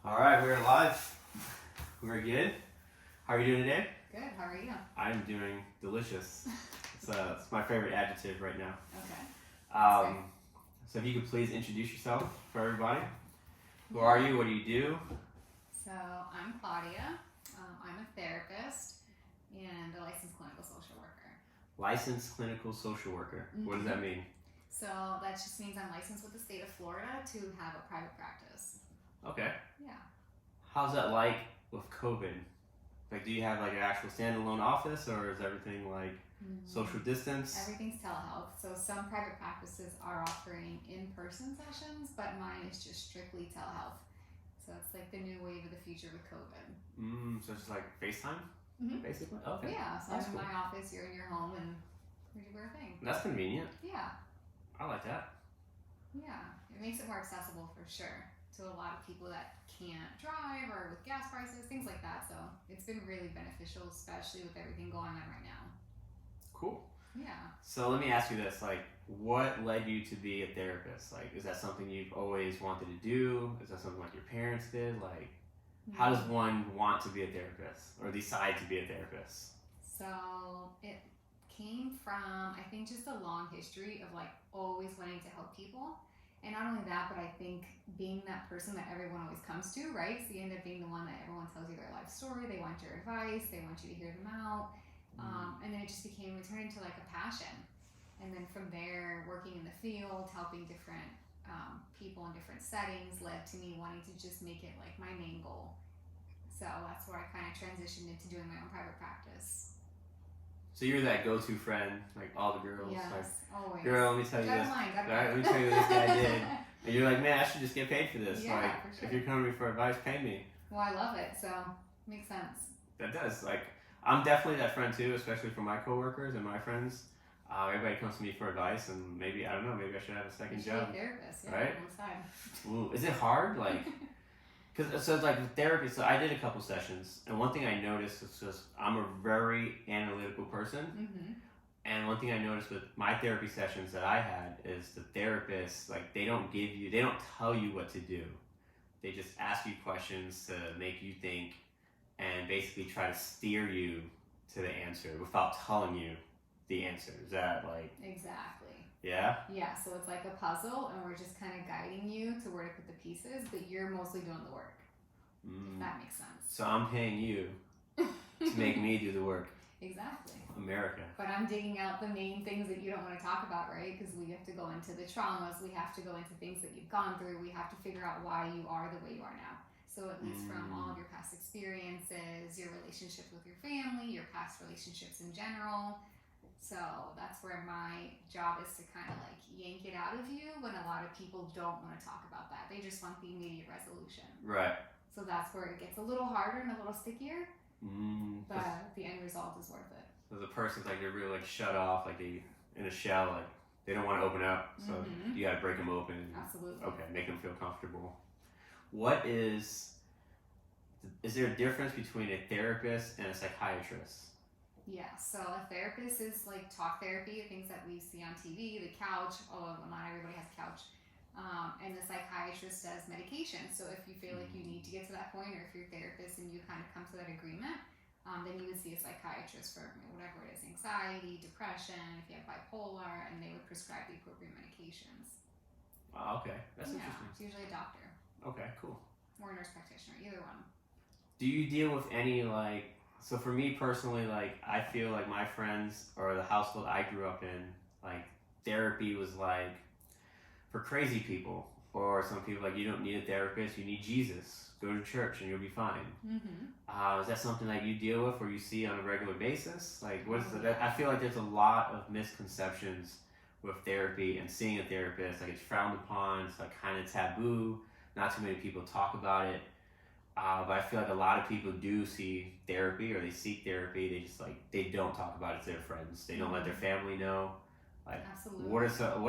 All right, we're live. We're good. How are you doing today? Good. How are you? I'm doing delicious. It's my favorite adjective right now. Okay. So if you could please introduce yourself for everybody. Who are you? What do you do? So I'm Claudia. I'm a therapist and a licensed clinical social worker. Licensed clinical social worker. Mm-hmm. What does that mean? So that just means I'm licensed with the state of Florida to have a private practice. Okay. Yeah. How's that like with COVID? Like, do you have like an actual standalone office, or is everything like social distance? Everything's telehealth. So some private practices are offering in-person sessions, but mine is just strictly telehealth. So it's like the new wave of the future with COVID. So it's like FaceTime, basically? Okay. Yeah, so That's I'm in cool. my office, you're in your home, and we do our thing. That's convenient. Yeah. I like that. Yeah, it makes it more accessible for sure to a lot of people that can't drive or with gas prices, things like that. So it's been really beneficial, especially with everything going on right now. Cool. Yeah. So let me ask you this, like, what led you to be a therapist? Like, is that something you've always wanted to do? Is that something like your parents did? Like, how does one want to be a therapist or decide to be a therapist? So it came from, I think, just a long history of like always wanting to help people. And not only that, but I think being that person that everyone always comes to, right? So you end up being the one that everyone tells you their life story. They want your advice. They want you to hear them out. And then it just it turned into like a passion. And then from there, working in the field, helping different people in different settings led to me wanting to just make it like my main goal. So that's where I kind of transitioned into doing my own private practice. So you're that go-to friend, like all the girls. Yes, like, always. girl, let me tell you this. Line, Right? Let me tell you what this guy did. And you're like, man, I should just get paid for this. Yeah, like, for sure. if you're coming to me for advice, pay me. Well, I love it, so makes sense. That does. Like, I'm definitely that friend too, especially for my coworkers and my friends. Everybody comes to me for advice, and maybe I don't know. Maybe I should have a second job. Be a therapist, yeah, right? On the side. Ooh, is it hard? Like, cause so it's like with therapy. So I did a couple sessions, and one thing I noticed is just I'm a very analytical person. And one thing I noticed with my therapy sessions that I had is the therapists, like, they don't tell you what to do. They just ask you questions to make you think and basically try to steer you to the answer without telling you the answer. Is that like... Exactly. Yeah? Yeah, so it's like a puzzle, and we're just kind of guiding you to where to put the pieces, but you're mostly doing the work. If that makes sense. So I'm paying you to make me do the work. Exactly. America. But I'm digging out the main things that you don't want to talk about, right? Because we have to go into the traumas, we have to go into things that you've gone through, we have to figure out why you are the way you are now. So it leads from all of your past experiences, your relationships with your family, your past relationships in general. So that's where my job is to kind of like yank it out of you when a lot of people don't want to talk about that. They just want the immediate resolution. Right. So that's where it gets a little harder and a little stickier. But the end result is worth it. So the person's like, they're really like shut off, like they in a shell, like they don't want to open up. So you got to break them open. Absolutely. Okay, make them feel comfortable. Is there a difference between a therapist and a psychiatrist? Yeah, so a therapist is like talk therapy, things that we see on TV, the couch, although not everybody has a couch. And the psychiatrist does medication. So if you feel like you need to get to that point, or if you're a therapist and you kind of come to that agreement, then you would see a psychiatrist for whatever it is, anxiety, depression, if you have bipolar, and they would prescribe the appropriate medications. Oh, okay. That's interesting. It's usually a doctor. Okay, cool. Or a nurse practitioner, either one. Do you deal with any, like, so for me personally, like, I feel like my friends or the household I grew up in, like, therapy was like for crazy people. Or some people, like, you don't need a therapist, you need Jesus. Go to church and you'll be fine. Is that something that you deal with or you see on a regular basis? Like, I feel like there's a lot of misconceptions with therapy and seeing a therapist. Like, it's frowned upon, it's like kind of taboo. Not too many people talk about it. But I feel like a lot of people do see therapy or they seek therapy. They just they don't talk about it to their friends. They don't let their family know. Like, absolutely. What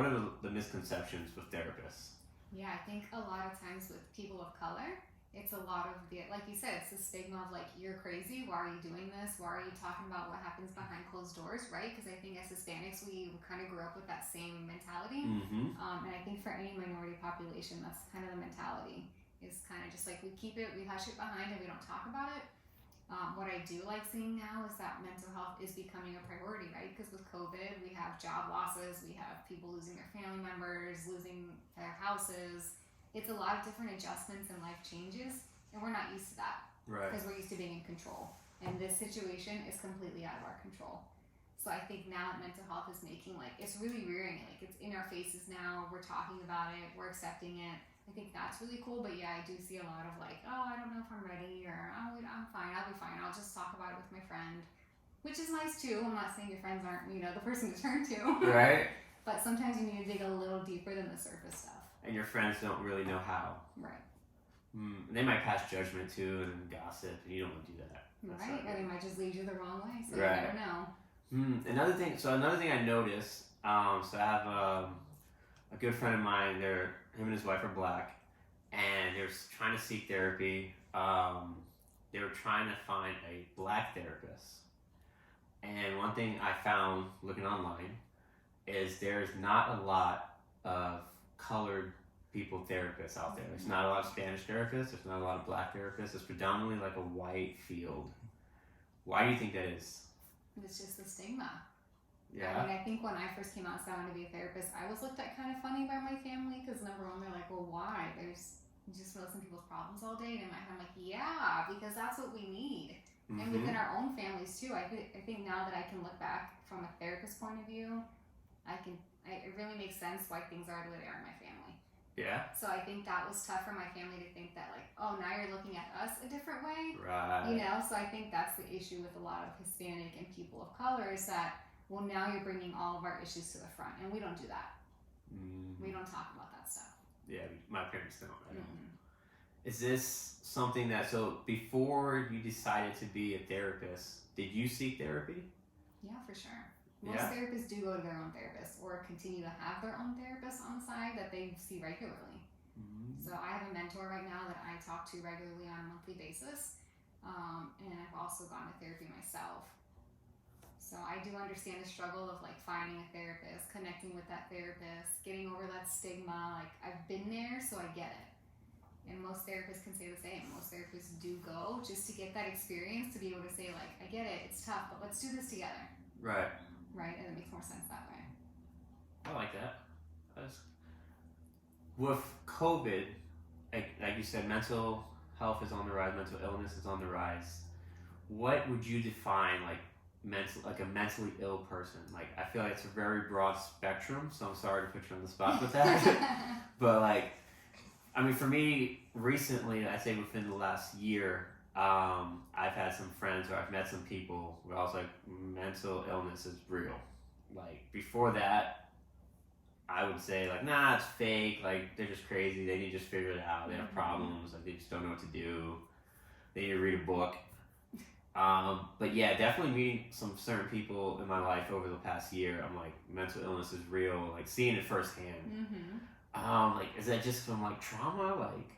are the misconceptions with therapists? Yeah, I think a lot of times with people of color, it's a lot of like you said, it's the stigma of like, you're crazy, why are you doing this? Why are you talking about what happens behind closed doors, right? Because I think as Hispanics, we kind of grew up with that same mentality. And I think for any minority population, that's kind of the mentality. is kind of just like we hush it behind and we don't talk about it. What I do like seeing now is that mental health is becoming a priority, right? Because with COVID, we have job losses, we have people losing their family members, losing their houses. It's a lot of different adjustments and life changes, and we're not used to that. Right. Because we're used to being in control. And this situation is completely out of our control. So I think now that mental health is making, like, it's really rearing, like, it's in our faces now, we're talking about it, we're accepting it. I think that's really cool, but yeah, I do see a lot of like, oh, I don't know if I'm ready, or oh, I'm fine, I'll be fine, I'll just talk about it with my friend, which is nice too. I'm not saying your friends aren't, the person to turn to. Right. But sometimes you need to dig a little deeper than the surface stuff. And your friends don't really know how. Right. They might pass judgment too and gossip, and you don't want to do that. Right, or they might just lead you the wrong way, so right. You never know. Another thing I noticed, so I have a good friend of mine, him and his wife are black, and they're trying to seek therapy. They were trying to find a black therapist. And one thing I found looking online is there's not a lot of colored people therapists out there. There's not a lot of Spanish therapists, there's not a lot of black therapists. It's predominantly like a white field. Why do you think that is? It's just the stigma. Yeah. I mean, I think when I first came out and said I wanted to be a therapist, I was looked at kind of funny by my family because number one, they're like, well, why? You just listen to people's problems all day. And in my head, I'm like, yeah, because that's what we need. Mm-hmm. And within our own families too. I think now that I can look back from a therapist point of view, it really makes sense why things are the way they are in my family. Yeah. So I think that was tough for my family to think that, like, oh, now you're looking at us a different way. Right. So I think that's the issue with a lot of Hispanic and people of color is that, well, now you're bringing all of our issues to the front, and we don't do that. Mm-hmm. We don't talk about that stuff. Yeah, my parents don't. Mm-hmm. Is this something so before you decided to be a therapist, did you seek therapy? Yeah, for sure. Most therapists do go to their own therapist or continue to have their own therapist on the side that they see regularly. Mm-hmm. So I have a mentor right now that I talk to regularly on a monthly basis, and I've also gone to therapy myself. So I do understand the struggle of like finding a therapist, connecting with that therapist, getting over that stigma. Like I've been there, so I get it. And most therapists can say the same. Most therapists do go just to get that experience, to be able to say like, I get it, it's tough, but let's do this together. Right. Right, and it makes more sense that way. I like that. With COVID, like you said, mental health is on the rise, mental illness is on the rise. What would you define like a mentally ill person? Like I feel like it's a very broad spectrum, so I'm sorry to put you on the spot with that. But like, I mean, for me, recently, I'd say within the last year, I've had some friends or I've met some people where I was like, mental illness is real. Like before that, I would say like, nah, it's fake. Like they're just crazy. They need to just figure it out. They have problems. Like they just don't know what to do. They need to read a book. But yeah, definitely meeting some certain people in my life over the past year. I'm like, mental illness is real. Like seeing it firsthand. Mm-hmm. Like is that just from like trauma? Like,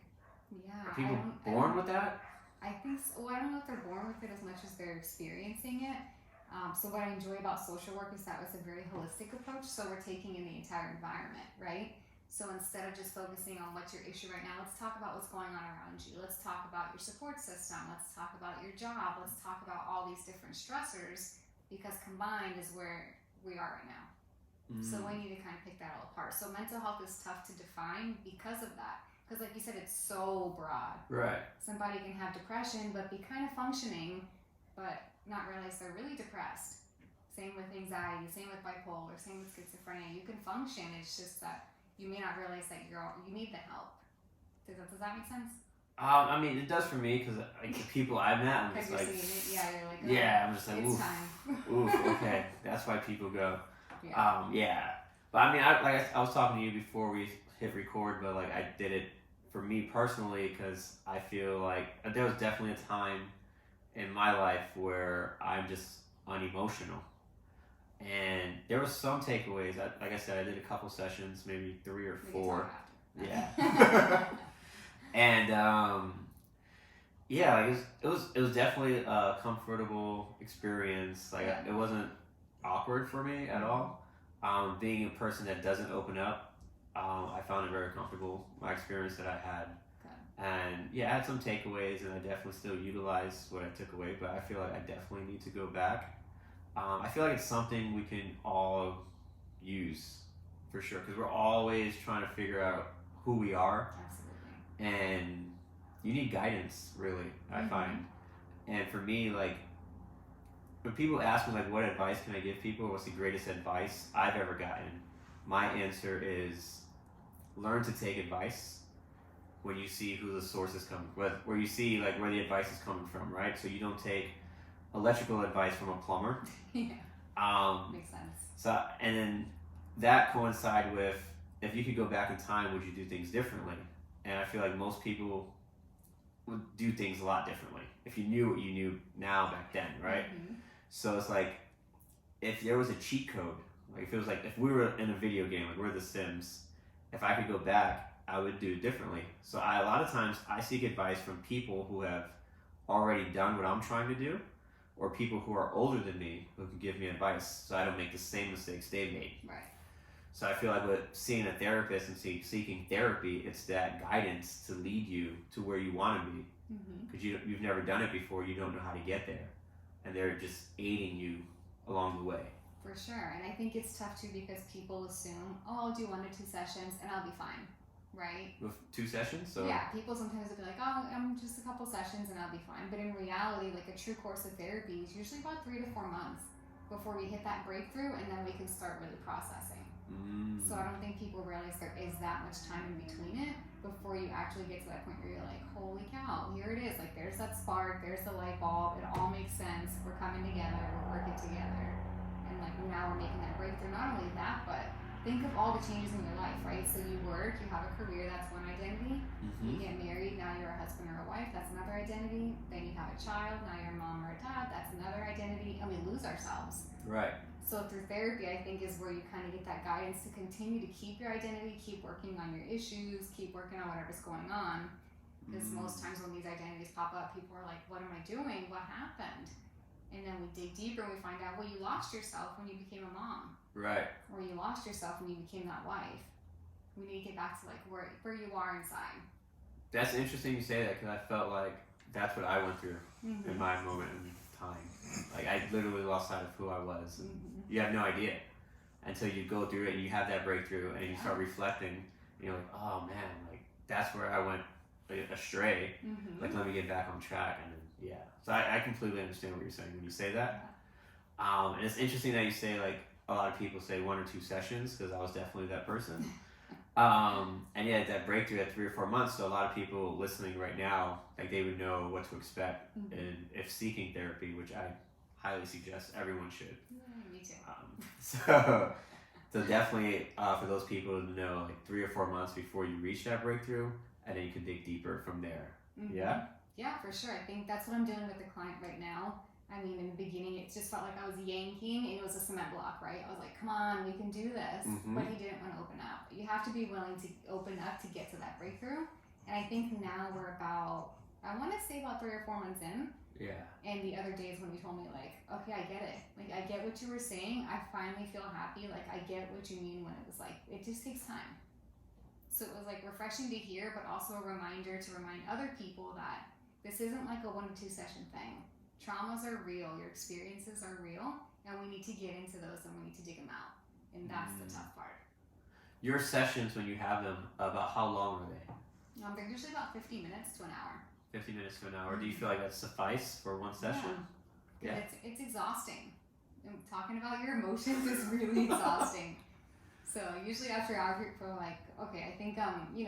yeah, are people born with that? I think so. Well, I don't know if they're born with it as much as they're experiencing it. So what I enjoy about social work is that it's a very holistic approach. So we're taking in the entire environment, right? So instead of just focusing on what's your issue right now, let's talk about what's going on around you. Let's talk about your support system. Let's talk about your job. Let's talk about all these different stressors, because combined is where we are right now. Mm-hmm. So we need to kind of pick that all apart. So mental health is tough to define because of that. Because like you said, it's so broad. Right. Somebody can have depression, but be kind of functioning, but not realize they're really depressed. Same with anxiety, same with bipolar, same with schizophrenia. You can function, it's just that you may not realize that you need the help. Does that make sense? I mean, it does for me, because like the people I've met, I'm just like, you're like, oh, yeah, I'm just like, it's oof, time. Oof, okay, that's why people go. Yeah. Yeah. But I mean, I was talking to you before we hit record, but like I did it for me personally, because I feel like there was definitely a time in my life where I'm just unemotional. And there were some takeaways. Like I said, I did a couple sessions, maybe 3 or 4. Yeah. And yeah, like it was definitely a comfortable experience. Like it wasn't awkward for me at all. Being a person that doesn't open up, I found it very comfortable, my experience that I had. yeah, I had some takeaways, and I definitely still utilize what I took away. But I feel like I definitely need to go back. I feel like it's something we can all use for sure because we're always trying to figure out who we are, Absolutely. and you need guidance, really. I find, and for me, like when people ask me like what advice can I give people, what's the greatest advice I've ever gotten, my answer is learn to take advice when you see who the source is coming, where you see like where the advice is coming from, right? So you don't take electrical advice from a plumber. Yeah. Makes sense. So and then that coincide with if you could go back in time, would you do things differently? And I feel like most people would do things a lot differently if you knew what you knew now back then, right? So it's like if there was a cheat code, like if it was like if we were in a video game, like we're The Sims, if I could go back, I would do it differently. So a lot of times I seek advice from people who have already done what I'm trying to do, or people who are older than me who can give me advice, so I don't make the same mistakes they made. Right. So I feel like with seeing a therapist and seeking therapy, it's that guidance to lead you to where you want to be, because you've never done it before, you don't know how to get there, and they're just aiding you along the way. For sure, and I think it's tough too because people assume, oh, I'll do 1 to 2 sessions and I'll be fine, right? With 2 sessions? So yeah, people sometimes will be like, oh, I'm just a couple sessions and I'll be fine. But in reality, like a true course of therapy is usually about 3 to 4 months before we hit that breakthrough, and then we can start really processing. So I don't think people realize there is that much time in between it before you actually get to that point where you're like, holy cow, here it is. Like there's that spark, there's the light bulb, it all makes sense. We're coming together, we're working together. And like now we're making that breakthrough. Not only that, but think of all the changes in your life, right? So you work, you have a career, that's one identity. You get married, now you're a husband or a wife, that's another identity. Then you have a child, now you're a mom or a dad, that's another identity. And we lose ourselves. Right. So through therapy, I think is where you kind of get that guidance to continue to keep your identity, keep working on your issues, keep working on whatever's going on. Because most times when these identities pop up, people are like, what am I doing? What happened? And then we dig deeper and we find out, well, you lost yourself when you became a mom. Right. Or you lost yourself when you became that wife. We need to get back to like where you are inside. That's interesting you say that, because I felt like that's what I went through in my moment in time. Like I literally lost sight of who I was. You have no idea until you go through it and you have that breakthrough and you start reflecting. And you're like, oh man, like that's where I went astray. Like let me get back on track. And then, so I completely understand what you're saying when you say that. And it's interesting that you say like a lot of people say 1 or 2 sessions, because I was definitely that person. And yeah, that breakthrough at 3 or 4 months. So a lot of people listening right now, like they would know what to expect and if seeking therapy, which I highly suggest everyone should. Me too. So definitely for those people to know like 3 or 4 months before you reach that breakthrough, and then you can dig deeper from there. Yeah? Yeah, for sure. I think that's what I'm doing with the client right now. I mean, in the beginning, it just felt like I was yanking, and it was a cement block, right? I was like, come on, we can do this. But he didn't want to open up. You have to be willing to open up to get to that breakthrough. And I think now we're about, I want to say about 3 or 4 months in. Yeah. And the other days when you told me, like, okay, I get it. Like, I get what you were saying. I finally feel happy. Like, I get what you mean when it was like, it just takes time. So it was like refreshing to hear, but also a reminder to remind other people that this isn't like a 1 to 2 session thing. Traumas are real, your experiences are real, and we need to get into those and we need to dig them out. And that's the tough part. Your sessions, when you have them, about how long are they? They're usually about 50 minutes to an hour. 50 minutes to an hour. Do you feel like that suffice for one session? Yeah. It's exhausting. And talking about your emotions is really exhausting. So usually after an hour, people are like, okay, I think I'm good.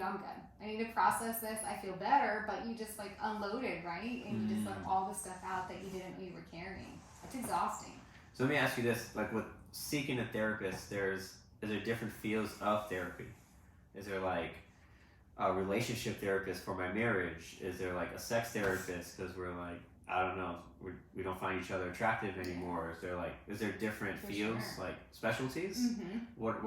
I need to process this. I feel better, but you just like unloaded, right? And you just let all the stuff out that you didn't know you were carrying. It's exhausting. So let me ask you this: like with seeking a therapist, is there different fields of therapy? Is there like a relationship therapist for my marriage? Is there like a sex therapist because we're like, I don't know, we don't find each other attractive anymore? Is there different fields, like specialties? What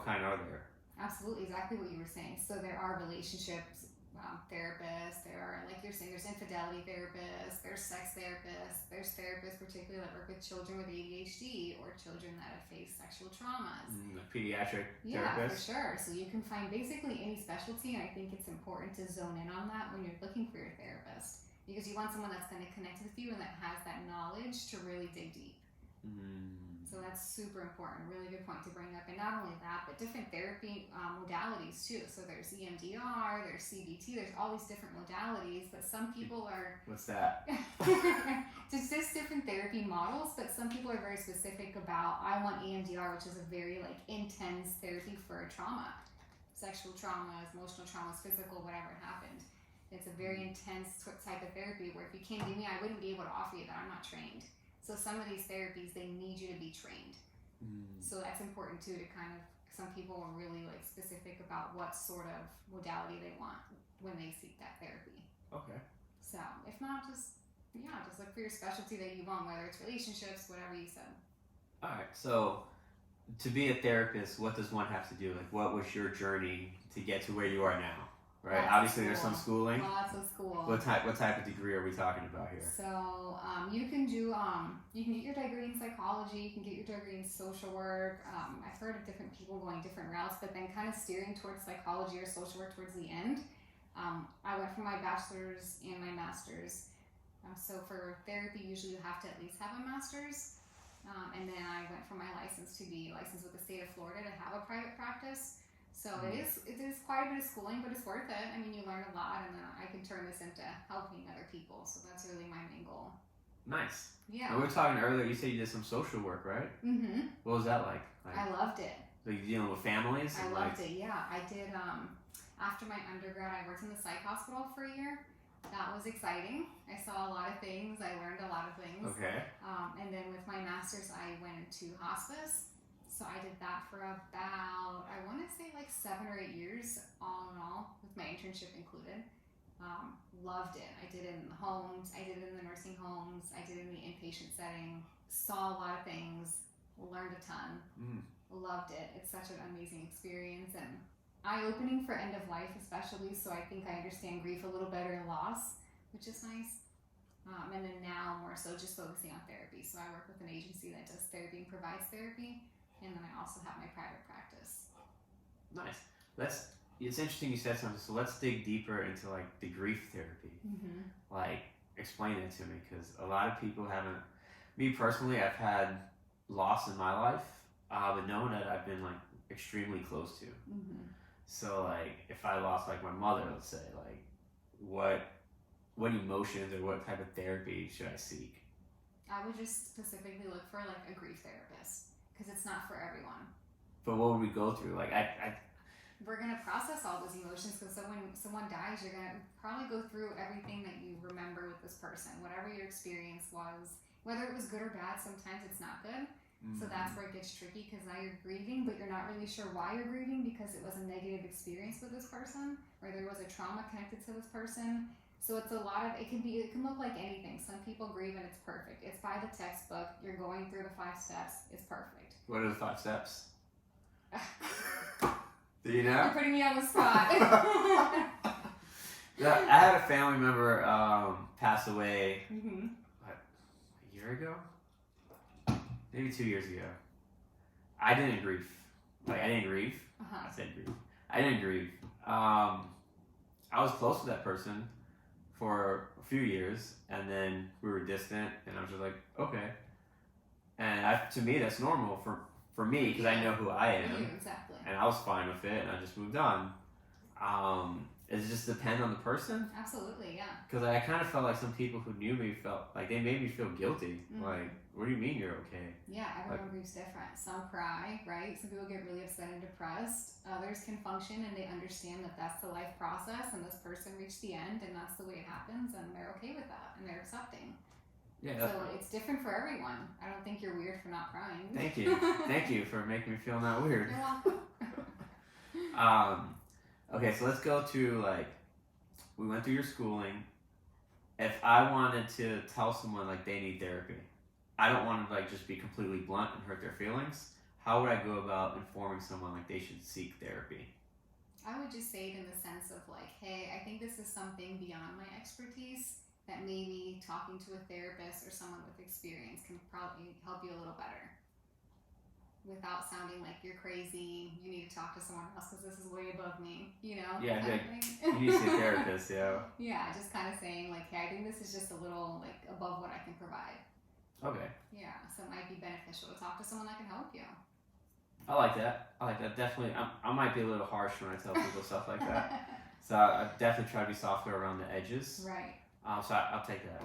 kind are there? Absolutely, exactly what you were saying. So there are relationships therapists, there are like you're saying, there's infidelity therapists, there's sex therapists, there's therapists particularly that work with children with ADHD or children that have faced sexual traumas. Like pediatric Yeah, for therapists. sure. So you can find basically any specialty, and I think it's important to zone in on that when you're looking for your therapist, because you want someone that's going to connect with you and that has that knowledge to really dig deep. So that's super important. Really good point to bring up. And not only that, but different therapy modalities too. So there's EMDR, there's CBT, there's all these different modalities. But some people are What's that? just different therapy models. But some people are very specific about, I want EMDR, which is a very like intense therapy for trauma, sexual traumas, emotional traumas, physical, whatever happened. It's a very intense type of therapy where if you came to me, I wouldn't be able to offer you that. I'm not trained. So some of these therapies, they need you to be trained. So that's important too, to kind of, some people are really like specific about what sort of modality they want when they seek that therapy. Okay. So if not, just look for your specialty that you want, whether it's relationships, whatever you said. All right. So to be a therapist, what does one have to do? Like, what was your journey to get to where you are now? Right. Lots Obviously, of there's some school. schooling. Lots of school. What type of degree are we talking about here? So you can do you can get your degree in psychology, you can get your degree in social work. I've heard of different people going different routes, but then kind of steering towards psychology or social work towards the end. I went for my bachelor's and my master's. So for therapy, usually you have to at least have a master's. And then I went for my license to be licensed with the state of Florida to have a private practice. So it is quite a bit of schooling, but it's worth it. I mean, you learn a lot, and then I can turn this into helping other people. So that's really my main goal. Nice. Yeah. And we were talking earlier. You said you did some social work, right? Mm-hmm. What was that like? I loved it. Like dealing with families. I loved it. Yeah, I did. After my undergrad, I worked in the psych hospital for a year. That was exciting. I saw a lot of things. I learned a lot of things. Okay. And then with my master's, I went into hospice. So I did that for about, I want to say like 7 or 8 years, all in all, with my internship included. Loved it. I did it in the homes, I did it in the nursing homes, I did it in the inpatient setting, saw a lot of things, learned a ton, loved it. It's such an amazing experience and eye-opening for end of life especially, so I think I understand grief a little better and loss, which is nice. And then now more so just focusing on therapy. So I work with an agency that does therapy and provides therapy. And then I also have my private practice. Nice. It's interesting you said something. So let's dig deeper into like the grief therapy. Like, explain it to me, because a lot of people haven't. Me personally, I've had loss in my life, but no one that I've been like extremely close to. So like, if I lost like my mother, let's say, like, what emotions or what type of therapy should I seek? I would just specifically look for like a grief therapist. Because it's not for everyone. But what would we go through? Like, we're gonna process all those emotions, because when someone dies, you're gonna probably go through everything that you remember with this person, whatever your experience was, whether it was good or bad. Sometimes it's not good, so that's where it gets tricky, because now you're grieving, but you're not really sure why you're grieving, because it was a negative experience with this person, or there was a trauma connected to this person. So it's a lot of, it can look like anything. Some people grieve and it's perfect. It's by the textbook. You're going through the 5 steps. It's perfect. What are the 5 steps? Do you know? You're putting me on the spot. Yeah, I had a family member pass away what, a year ago? Maybe 2 years ago. I didn't grieve. Like, I didn't grieve. I said grieve. I didn't grieve. I was close to that person for a few years, and then we were distant, and I was just like, okay. And to me, that's normal for me, because I know who I am. Exactly. And I was fine with it, and I just moved on. Does it just depend on the person? Absolutely, yeah. Because I kind of felt like some people who knew me felt like they made me feel guilty. Like, what do you mean you're okay? Yeah, everyone grieves different. Some cry, right? Some people get really upset and depressed. Others can function and they understand that that's the life process, and this person reached the end, and that's the way it happens, and they're okay with that, and they're accepting. Yeah. So it's different for everyone. I don't think you're weird for not crying. Thank you. Thank you for making me feel not weird. You're welcome. Okay, so let's go to, like, we went through your schooling. If I wanted to tell someone, like, they need therapy, I don't want to, like, just be completely blunt and hurt their feelings. How would I go about informing someone, like, they should seek therapy? I would just say it in the sense of like, hey, I think this is something beyond my expertise that maybe talking to a therapist or someone with experience can probably help you a little better without sounding like you're crazy. You need to talk to someone else because this is way above me, you know? Yeah, kind like, of thing. you need to see a therapist, yeah. Yeah, just kind of saying like, hey, I think this is just a little like above what I can provide. Okay. Yeah, so it might be beneficial to talk to someone that can help you. I like that. Definitely, I might be a little harsh when I tell people stuff like that. So I definitely try to be softer around the edges. Right. So I'll take that.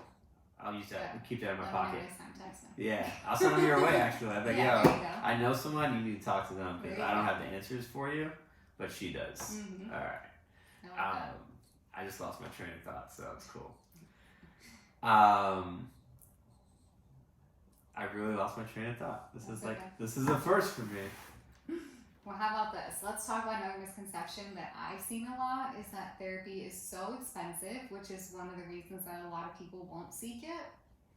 I'll use that. Yeah. Keep that in my Let pocket. me know next time, text me. Yeah, I'll send them your way. Actually, I'm like, Yeah, yo, there you go. I know someone. You need to talk to them because There you I don't go. have the answers for you, but she does. Mm-hmm. All right. I like that. I just lost my train of thought, so it's cool. I really lost my train of thought. This That's is like okay. this is a first for me. Well, how about this? Let's talk about another misconception that I've seen a lot is that therapy is so expensive, which is one of the reasons that a lot of people won't seek it.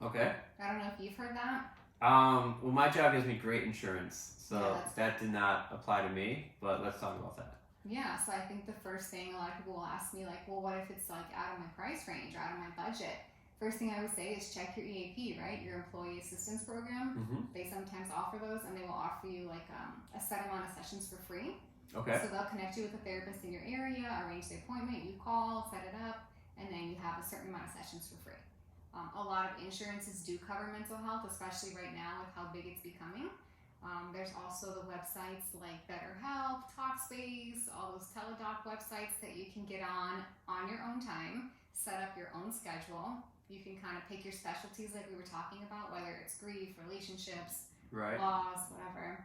Okay. I don't know if you've heard that. Well, my job gives me great insurance, so Yeah, that did not apply to me. But let's talk about that. Yeah, so I think the first thing a lot of people will ask me, like, well, what if it's like out of my price range or out of my budget? First thing I would say is check your EAP, right? Your Employee Assistance Program. Mm-hmm. They sometimes offer those, and they will offer you like a set amount of sessions for free. Okay. So they'll connect you with a therapist in your area, arrange the appointment, you call, set it up, and then you have a certain amount of sessions for free. A lot of insurances do cover mental health, especially right now with how big it's becoming. There's also the websites like BetterHelp, Talkspace, all those teledoc websites that you can get on your own time, set up your own schedule. You can kind of pick your specialties like we were talking about, whether it's grief, relationships, Right. loss, whatever.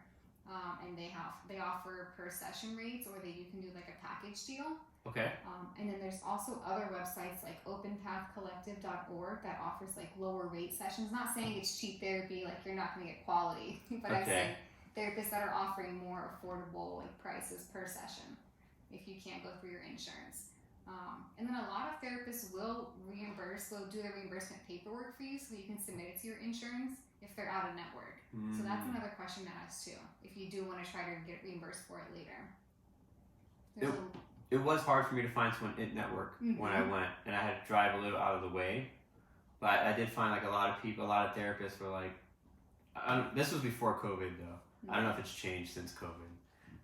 And they offer per session rates, or you can do like a package deal. Okay. And then there's also other websites like openpathcollective.org that offers like lower rate sessions. Not saying it's cheap therapy, like you're not going to get quality, but I'm saying therapists that are offering more affordable like prices per session if you can't go through your insurance. And then a lot of therapists will do the reimbursement paperwork for you so you can submit it to your insurance if they're out of network. So that's another question to ask too, if you do want to try to get reimbursed for it later. It was hard for me to find someone in network when I went, and I had to drive a little out of the way. But I did find like a lot of therapists were like, this was before COVID though. I don't know if it's changed since COVID,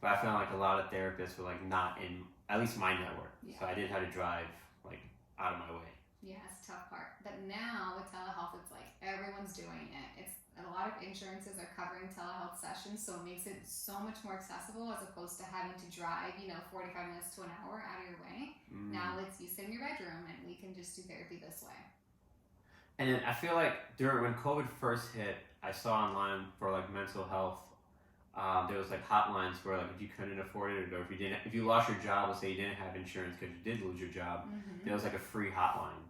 but I found like a lot of therapists were like not in at least my network. Yeah. So I did have to drive like out of my way. Yeah, it's a tough part. But now with telehealth, it's like everyone's doing it. It's a lot of insurances are covering telehealth sessions, so it makes it so much more accessible as opposed to having to drive, 45 minutes to an hour out of your way. Now you sit in your bedroom and we can just do therapy this way. And then I feel like when COVID first hit, I saw online for like mental health. There was like hotlines where like if you couldn't afford it, or if you lost your job, let's say you didn't have insurance because you did lose your job, there was like a free hotline.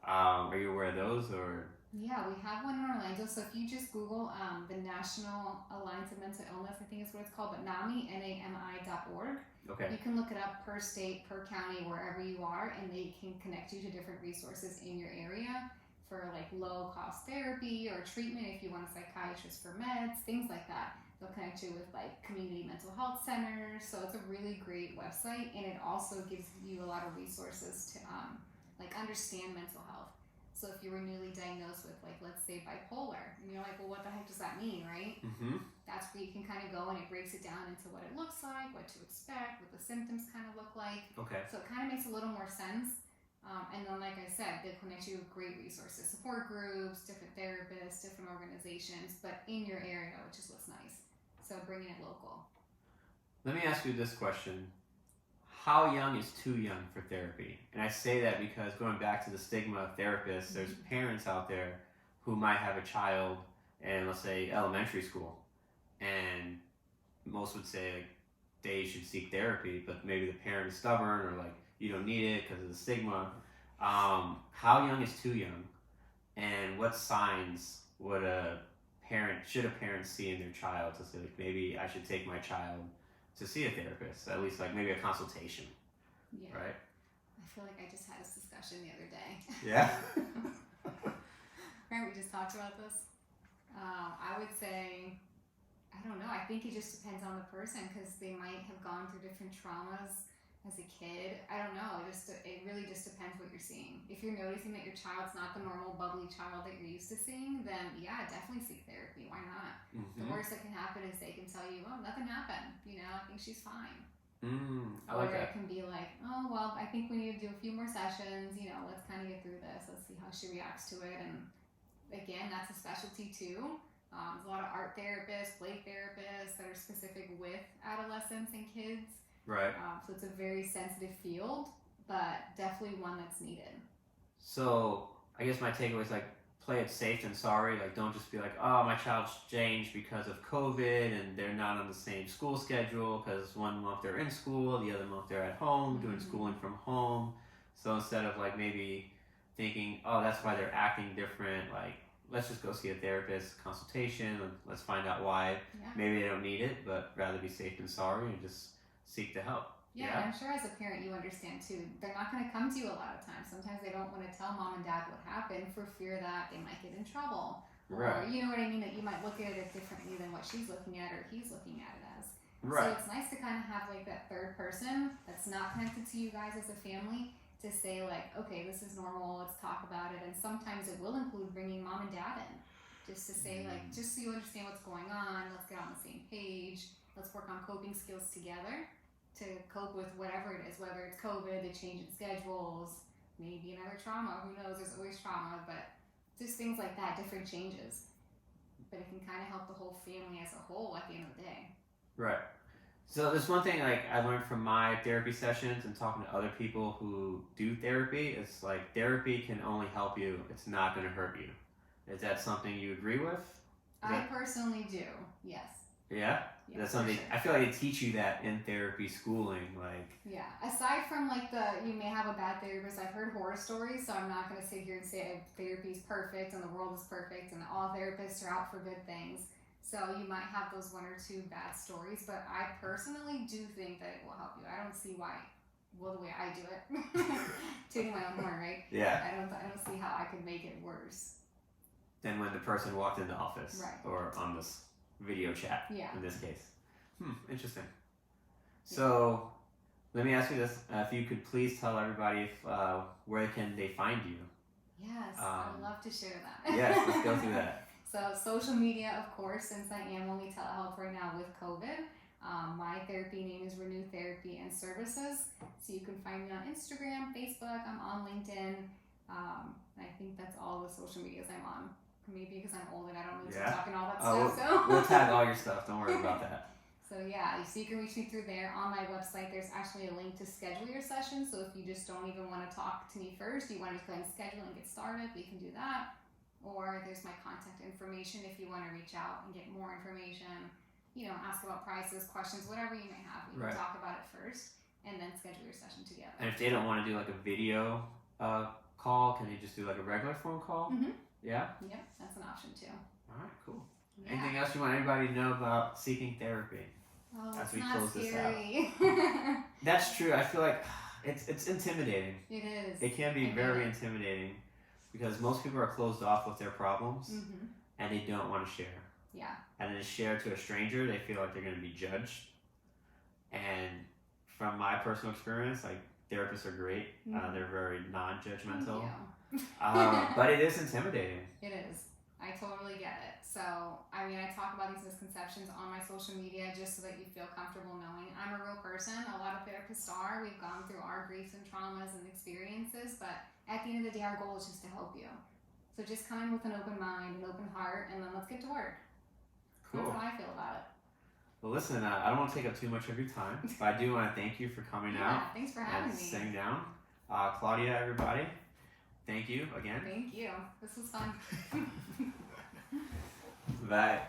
Are you aware of those or? Yeah, we have one in Orlando. So if you just Google the National Alliance of Mental Illness, I think is what it's called, but NAMI, NAMI.org. Okay. You can look it up per state, per county, wherever you are, and they can connect you to different resources in your area for like low cost therapy or treatment if you want a psychiatrist for meds, things like that. They'll connect you with like community mental health centers. So it's a really great website, and it also gives you a lot of resources to like understand mental health. So if you were newly diagnosed with like, let's say bipolar, and you're like, well, what the heck does that mean, right? That's where you can kind of go, and it breaks it down into what it looks like, what to expect, what the symptoms kind of look like. Okay. So it kind of makes a little more sense. And then, like I said, they'll connect you with great resources, support groups, different therapists, different organizations, but in your area, which is what's nice. So bringing it local. Let me ask you this question. How young is too young for therapy? And I say that because going back to the stigma of therapists, there's parents out there who might have a child in, let's say, elementary school, and most would say like, they should seek therapy, but maybe the parent is stubborn or like, you don't need it because of the stigma. How young is too young? And what signs should a parent see in their child to say like, maybe I should take my child to see a therapist, at least like maybe a consultation, Yeah. right? I feel like I just had this discussion the other day. Yeah. Right, we just talked about this. I would say, I don't know. I think it just depends on the person because they might have gone through different traumas as a kid, I don't know. It really just depends what you're seeing. If you're noticing that your child's not the normal bubbly child that you're used to seeing, then yeah, definitely seek therapy. Why not? The worst that can happen is they can tell you, "Oh, nothing happened. I think she's fine." I like Or that. it can be like, "Oh, well, I think we need to do a few more sessions. Let's kind of get through this. Let's see how she reacts to it." And again, that's a specialty too. There's a lot of art therapists, play therapists that are specific with adolescents and kids. Right. So it's a very sensitive field, but definitely one that's needed. So I guess my takeaway is like play it safe and sorry. Like don't just be like, oh, my child's changed because of COVID and they're not on the same school schedule because 1 month they're in school, the other month they're at home doing schooling from home. So instead of like maybe thinking, oh, that's why they're acting different, like let's just go see a therapist, consultation, and let's find out why. Maybe they don't need it, but rather be safe and sorry and just seek the help. Yeah, I'm sure as a parent you understand too. They're not going to come to you a lot of times. Sometimes they don't want to tell mom and dad what happened for fear that they might get in trouble. Right. Or you know what I mean, that you might look at it differently than what she's looking at or he's looking at it as. Right. So it's nice to kind of have like that third person that's not connected to you guys as a family to say like, okay, this is normal, let's talk about it. And sometimes it will include bringing mom and dad in just to say like, just so you understand what's going on, let's get on the same page, let's work on coping skills together to cope with whatever it is, whether it's COVID, the change in schedules, maybe another trauma, who knows, there's always trauma, but just things like that, different changes. But it can kind of help the whole family as a whole at the end of the day. Right. So there's one thing like I learned from my therapy sessions and talking to other people who do therapy, it's like therapy can only help you, it's not going to hurt you. Is that something you agree with? I personally do, yes. Yeah? That's something, sure. I feel like they teach you that in therapy schooling, like. Yeah, aside from like you may have a bad therapist, I've heard horror stories, so I'm not going to sit here and say therapy is perfect and the world is perfect and all therapists are out for good things. So you might have those 1 or 2 bad stories, but I personally do think that it will help you. I don't see why, well, the way I do it, tooting my own horn, right? Yeah. I don't see how I could make it worse. Than when the person walked in the office. Right. Or on this video chat, in this case. Interesting. So, let me ask you this. If you could please tell everybody where can they find you? Yes, I would love to share that. Yes, let's go through that. So social media, of course, since I am only telehealth right now with COVID. My therapy name is Renew Therapy and Services. So you can find me on Instagram, Facebook, I'm on LinkedIn. And I think that's all the social medias I'm on. Maybe because I'm old and I don't need to talk and all that stuff. We'll tag all your stuff, don't worry about that. So yeah, so you can reach me through there. On my website, there's actually a link to schedule your session. So if you just don't even want to talk to me first, you want to go ahead and schedule and get started, we can do that. Or there's my contact information if you want to reach out and get more information, ask about prices, questions, whatever you may have. We can talk about it first and then schedule your session together. And if they don't want to do like a video call, can they just do like a regular phone call? Yeah? Yep, that's an option too. All right, cool. Yeah. Anything else you want everybody to know about seeking therapy? Oh, as it's we not close scary. this out? That's true. I feel like it's intimidating. It is. It can be very intimidating because most people are closed off with their problems and they don't want to share. Yeah. And then to share to a stranger, they feel like they're going to be judged. And from my personal experience, like therapists are great. They're very non-judgmental. But it is intimidating. It is. I totally get it. So, I talk about these misconceptions on my social media just so that you feel comfortable knowing I'm a real person. A lot of therapists are. We've gone through our griefs and traumas and experiences, but at the end of the day, our goal is just to help you. So just come in with an open mind, an open heart, and then let's get to work. Cool. That's how I feel about it. Well, listen, I don't want to take up too much of your time, but I do want to thank you for coming out. Thanks for having me. Sitting down. Claudia, everybody, thank you again. Thank you. This was fun. Bye.